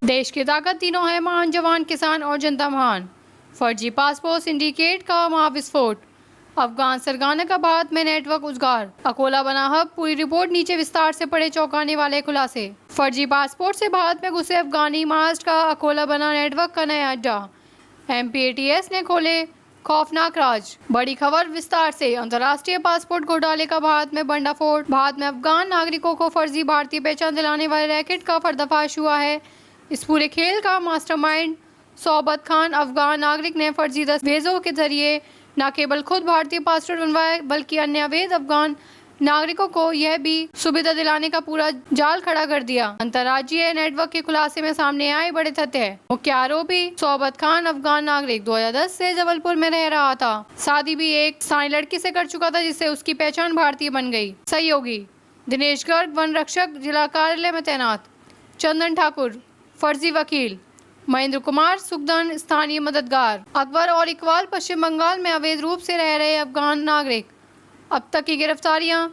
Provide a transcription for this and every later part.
देश की ताकत तीनों है, महान जवान, किसान और जनता महान। फर्जी पासपोर्ट सिंडिकेट का महाविस्फोट, अफगान सरगना का भारत में नेटवर्क उजागर, अकोला बना हब। पूरी रिपोर्ट नीचे विस्तार से पढ़े चौंकाने वाले खुलासे। फर्जी पासपोर्ट से भारत में घुसे अफगानी, महाराष्ट्र का अकोला बना नेटवर्क का नया अड्डा। MPATS ने खोले खौफनाक राज। बड़ी खबर विस्तार से। अंतर्राष्ट्रीय पासपोर्ट घोटाले का भारत में भंडाफोड़। भारत में अफगान नागरिकों को फर्जी भारतीय पहचान दिलाने वाले रैकेट का पर्दाफाश हुआ है। इस पूरे खेल का मास्टरमाइंड सोबत खान, अफगान नागरिक ने फर्जी दस्तावेजों के जरिए न केवल खुद भारतीय पासपोर्ट बनवाया, बल्कि अन्य अवैध अफगान नागरिकों को यह भी सुविधा दिलाने का पूरा जाल खड़ा कर दिया। अंतर्राज्यीय नेटवर्क के खुलासे में सामने आए बड़े तथ्य है। मुख्य आरोपी सोबत खान अफगान नागरिक 2010 से जबलपुर में रह रहा था। शादी भी एक स्थानीय लड़की से कर चुका था, जिससे उसकी पहचान भारतीय बन गई। सहयोगी दिनेश गर्ग वन रक्षक जिला कार्यालय में तैनात। चंदन ठाकुर फर्जी वकील। महेंद्र कुमार सुखदन स्थानीय मददगार। अकबर और इकबाल पश्चिम बंगाल में अवैध रूप से रह रहे अफगान नागरिक। अब तक की गिरफ्तारियां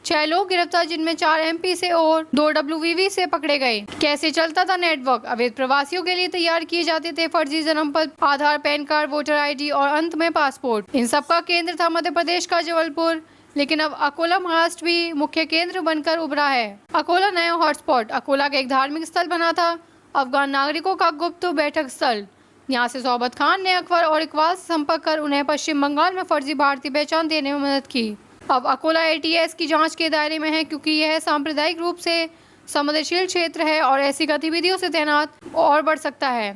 6 लोग गिरफ्तार, जिनमें 4 MP से और 2 WVV से पकड़े गए। कैसे चलता था नेटवर्क? अवैध प्रवासियों के लिए तैयार किए जाते थे फर्जी जन्म पत्र, आधार, पैन कार्ड, वोटर ID और अंत में पासपोर्ट। इन सब का केंद्र था मध्य प्रदेश का जबलपुर, लेकिन अब अकोला महाराष्ट्र भी मुख्य केंद्र बनकर उभरा है। अकोला नया हॉटस्पॉट। अकोला का एक धार्मिक स्थल बना था, अफगान नागरिकों का गुप्त बैठक स्थल। यहाँ से सोबत खान ने अकबर और इकबाल से संपर्क कर उन्हें पश्चिम बंगाल में फर्जी भारतीय पहचान देने में मदद की। अब अकोला ATS की जांच के दायरे में है, क्योंकि यह सांप्रदायिक रूप से संवेदनशील क्षेत्र है और ऐसी गतिविधियों से तैनात और बढ़ सकता है।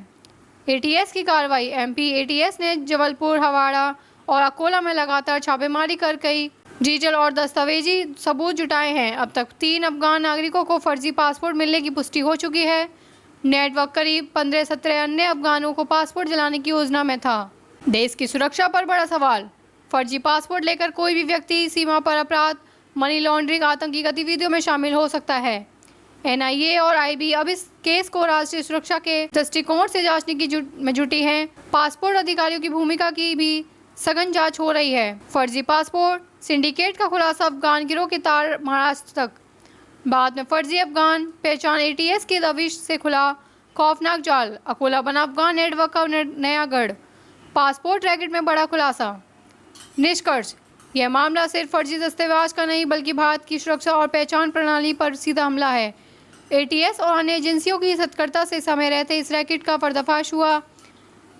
ATS की कार्रवाई। MPATS ने जबलपुर, हवाड़ा और अकोला में लगातार छापेमारी कर कई डिजिटल और दस्तावेजी सबूत जुटाए हैं। अब तक 3 अफगान नागरिकों को फर्जी पासपोर्ट मिलने की पुष्टि हो चुकी है। नेटवर्क करीब 15-17 अन्य अफगानों को पासपोर्ट दिलाने की योजना में था। देश की सुरक्षा पर बड़ा सवाल। फर्जी पासपोर्ट लेकर कोई भी व्यक्ति सीमा पर अपराध, मनी लॉन्ड्रिंग, आतंकी गतिविधियों में शामिल हो सकता है। NIA और IB अब इस केस को राष्ट्रीय सुरक्षा के दृष्टिकोण से जांचने की जुटी हैं। पासपोर्ट अधिकारियों की भूमिका की भी सघन जांच हो रही है। फर्जी पासपोर्ट सिंडिकेट का खुलासा, अफगान गिरोह के तार महाराष्ट्र तक। बाद में फर्जी अफगान पहचान ATS की दबिश से खुला खौफनाक जाल। अकोला बना अफगान नेटवर्क का नया गढ़। पासपोर्ट रैकेट में बड़ा खुलासा। निष्कर्ष, यह मामला सिर्फ फर्जी दस्तावेज का नहीं, बल्कि भारत की सुरक्षा और पहचान प्रणाली पर सीधा हमला है। ATS और अन्य एजेंसियों की सतर्कता से समय रहते इस रैकेट का पर्दाफाश हुआ,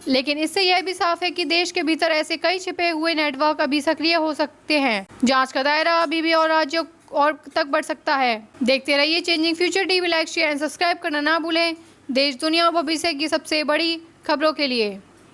लेकिन इससे यह भी साफ है कि देश के भीतर ऐसे कई छिपे हुए नेटवर्क अभी सक्रिय हो सकते हैं। जांच का दायरा अभी भी और राज्यों और तक बढ़ सकता है। देखते रहिए changing future TV। Like, share and subscribe करना ना भूलें। देश, दुनिया और भविष्य की सबसे बड़ी खबरों के लिए।